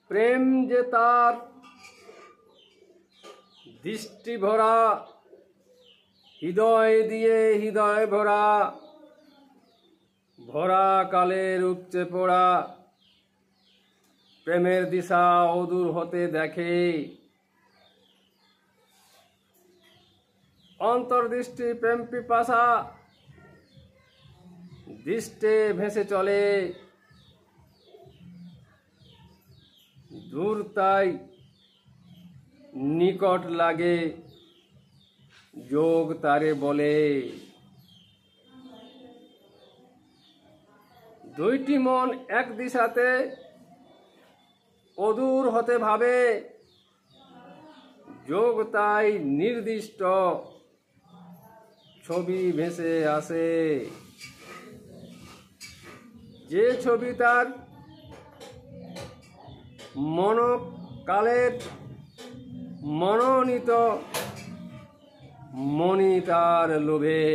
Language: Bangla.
প্রেম যে তার দৃষ্টি ভরা, হৃদয় দিয়ে হৃদয় ভরা, ভরা কালের উপচে পড়া প্রেমের দিশা অদূর হতে দেখে। অন্তর্দৃষ্টি প্রেম পিপাসা দৃষ্টে ভেসে চলে, দূর তাই নিকট লাগে, যোগ তারে বলে। দুইটি মন এক দিশাতে অদূর হতে ভাবে, যোগ তাই নির্দিষ্ট ছবি ভেসে আসে। যে ছবি তার মনকালের মনোনীত, মনি তার লোভে।